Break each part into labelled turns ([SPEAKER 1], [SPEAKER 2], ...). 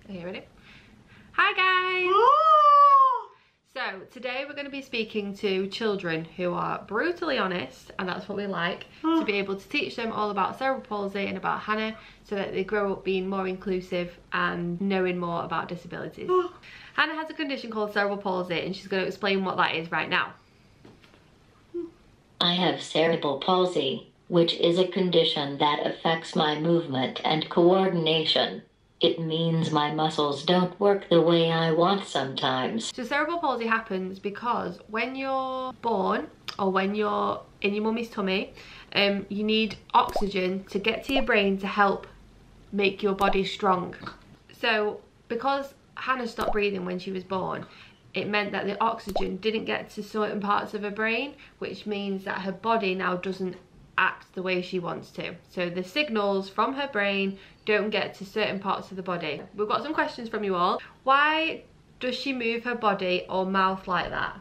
[SPEAKER 1] Okay, ready? Hi guys! So today we're going to be speaking to children who are brutally honest, and that's what we like, to be able to teach them all about cerebral palsy and about Hannah so that they grow up being more inclusive and knowing more about disabilities. Hannah has a condition called cerebral palsy and she's going to explain what that is right now.
[SPEAKER 2] I have cerebral palsy, which is a condition that affects my movement and coordination. It means my muscles don't work the way I want sometimes.
[SPEAKER 1] So cerebral palsy happens because when you're born or when you're in your mummy's tummy, you need oxygen to get to your brain to help make your body strong. So because Hannah stopped breathing when she was born, it meant that the oxygen didn't get to certain parts of her brain, which means that her body now doesn't act the way she wants to. So the signals from her brain don't get to certain parts of the body. We've got some questions from you all. Why does she move her body or mouth like that?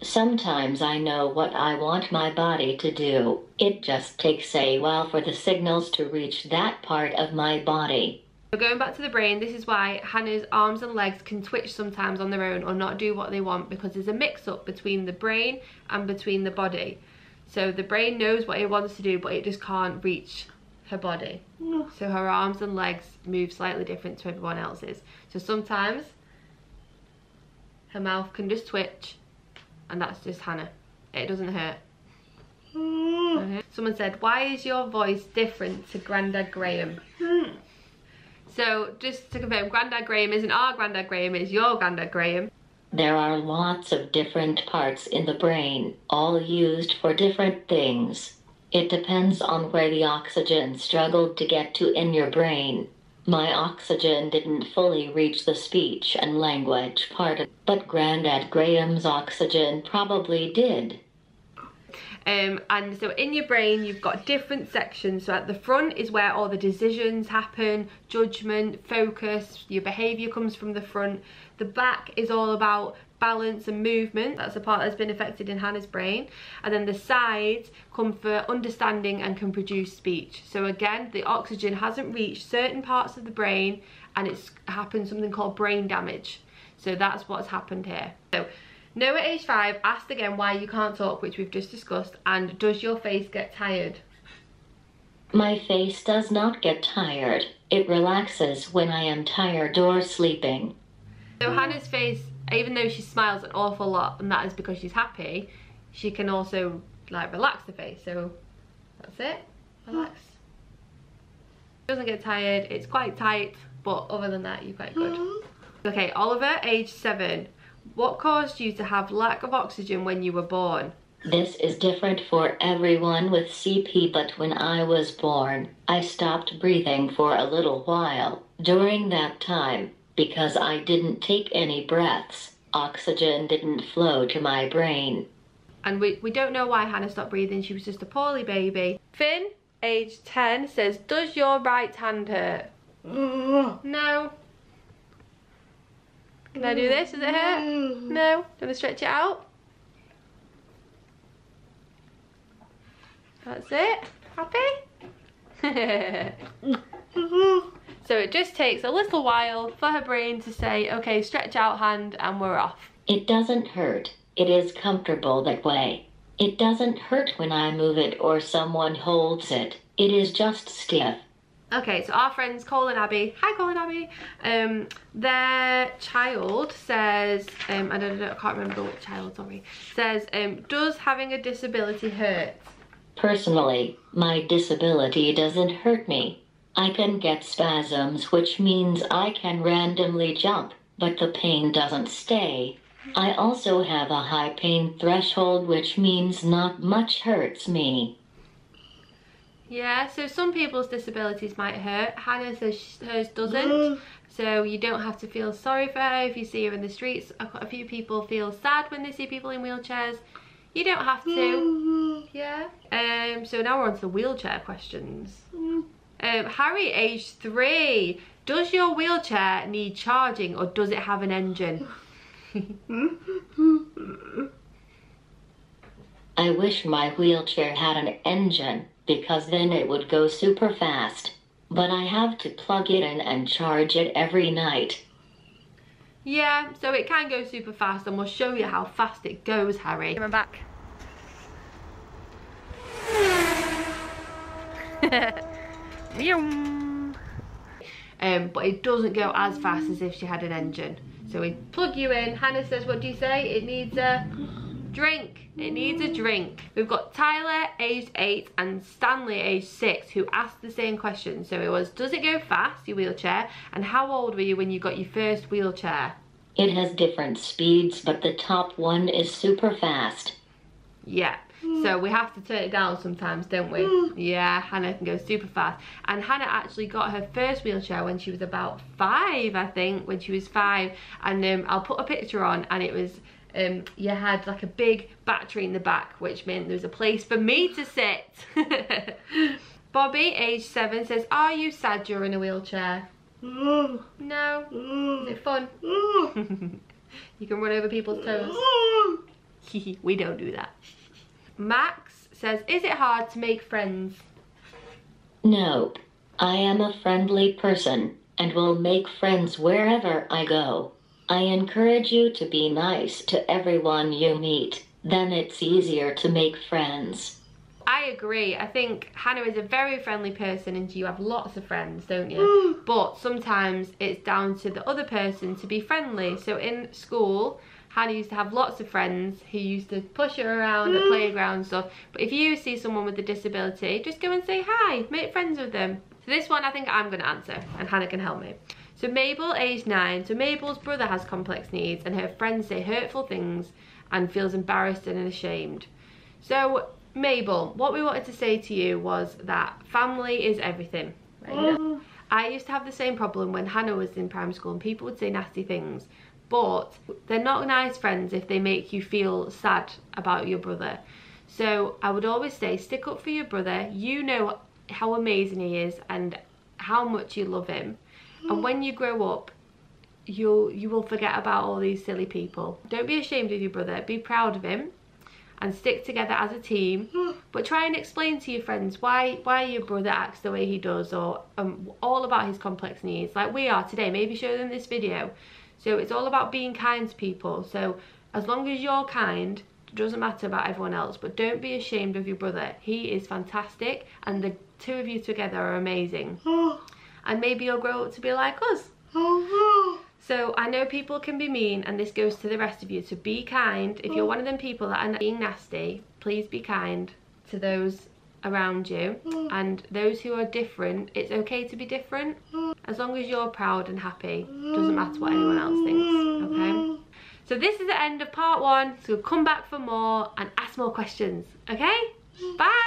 [SPEAKER 2] Sometimes I know what I want my body to do. It just takes a while for the signals to reach that part of my body.
[SPEAKER 1] So going back to the brain, this is why Hannah's arms and legs can twitch sometimes on their own or not do what they want, because there's a mix-up between the brain and between the body. So the brain knows what it wants to do, but it just can't reach her body. So her arms and legs move slightly different to everyone else's. So sometimes her mouth can just twitch, and that's just Hannah. It doesn't hurt. Okay. Someone said, why is your voice different to Grandad Graham? So just to confirm, Grandad Graham isn't our Grandad Graham, it's your Grandad Graham.
[SPEAKER 2] There are lots of different parts in the brain, all used for different things. It depends on where the oxygen struggled to get to in your brain. My oxygen didn't fully reach the speech and language part, but Grandad Graham's oxygen probably did.
[SPEAKER 1] And so in your brain you've got different sections. So at the front is where all the decisions happen, judgment, focus, your behaviour comes from the front. The back is all about balance and movement. That's the part that's been affected in Hannah's brain. And then the sides come for understanding and can produce speech. So again, the oxygen hasn't reached certain parts of the brain and it's happened something called brain damage. So that's what's happened here. So Noah, age 5, asked again why you can't talk, which we've just discussed, and does your face get tired?
[SPEAKER 2] My face does not get tired. It relaxes when I am tired or sleeping.
[SPEAKER 1] So Hannah's face, even though she smiles an awful lot, and that is because she's happy, she can also like relax the face. So that's it, relax. Doesn't get tired, it's quite tight, but other than that, you're quite good. Okay, Oliver, age 7. What caused you to have lack of oxygen when you were born?
[SPEAKER 2] This is different for everyone with CP, but when I was born, I stopped breathing for a little while. During that time, because I didn't take any breaths, oxygen didn't flow to my brain.
[SPEAKER 1] And we don't know why Hannah stopped breathing, she was just a poorly baby. Finn, age 10, says, does your right hand hurt? No. Can I do this? Does it hurt? No? Do you want to stretch it out? That's it? Happy? So it just takes a little while for her brain to say, okay, stretch out hand, and we're off.
[SPEAKER 2] It doesn't hurt. It is comfortable that way. It doesn't hurt when I move it or someone holds it. It is just stiff.
[SPEAKER 1] Okay, so our friends Cole and Abby, hi Cole and Abby, their child says, I can't remember what child, sorry, says, does having a disability hurt?
[SPEAKER 2] Personally, my disability doesn't hurt me. I can get spasms, which means I can randomly jump, but the pain doesn't stay. I also have a high pain threshold, which means not much hurts me.
[SPEAKER 1] Yeah, so some people's disabilities might hurt. Hannah says hers doesn't. So you don't have to feel sorry for her if you see her in the streets. A few people feel sad when they see people in wheelchairs. You don't have to. Yeah. So now we're on to the wheelchair questions. Harry, age 3. Does your wheelchair need charging or does it have an engine?
[SPEAKER 2] I wish my wheelchair had an engine, because then it would go super fast. but I have to plug it in and charge it every night.
[SPEAKER 1] Yeah, so it can go super fast, and we'll show you how fast it goes, Harry. Come back. But it doesn't go as fast as if she had an engine. So we plug you in. Hannah says, what do you say? It needs a drink. It needs a drink. We've got Tyler, aged 8, and Stanley, aged 6, who asked the same question. So it was, does it go fast, your wheelchair? And how old were you when you got your first wheelchair?
[SPEAKER 2] It has different speeds, but the top one is super fast.
[SPEAKER 1] Yeah. So we have to turn it down sometimes, don't we? Yeah, Hannah can go super fast. And Hannah actually got her first wheelchair when she was about 5, I think, when she was 5. And I'll put a picture on, and it was, you had like a big battery in the back, which meant there was a place for me to sit. Bobby, age 7, says, are you sad you're in a wheelchair? No. Is it fun? You can run over people's toes. We don't do that. Max says, is it hard to make friends?
[SPEAKER 2] Nope. I am a friendly person and will make friends wherever I go. I encourage you to be nice to everyone you meet. Then it's easier to make friends.
[SPEAKER 1] I agree. I think Hannah is a very friendly person, and you have lots of friends, don't you? But sometimes it's down to the other person to be friendly. So in school, Hannah used to have lots of friends who used to push her around at playground and stuff. But if you see someone with a disability, just go and say hi, make friends with them. So this one I think I'm going to answer, and Hannah can help me. So Mabel, aged 9. So Mabel's brother has complex needs, and her friends say hurtful things and feels embarrassed and ashamed. So Mabel, what we wanted to say to you was that family is everything. Right? I used to have the same problem when Hannah was in primary school, and people would say nasty things. But they're not nice friends if they make you feel sad about your brother. So I would always say, stick up for your brother. You know how amazing he is and how much you love him. And when you grow up, you will forget about all these silly people. Don't be ashamed of your brother. Be proud of him and stick together as a team. But try and explain to your friends why your brother acts the way he does, or all about his complex needs, like we are today. Maybe show them this video. So it's all about being kind to people. So as long as you're kind, it doesn't matter about everyone else, but don't be ashamed of your brother. He is fantastic, and the two of you together are amazing. And maybe you'll grow up to be like us. So I know people can be mean, and this goes to the rest of you. So be kind. If you're one of them people that are being nasty, please be kind to those around you. And those who are different, it's okay to be different. As long as you're proud and happy, doesn't matter what anyone else thinks, okay? So this is the end of part 1, so we'll come back for more and ask more questions, okay? Bye!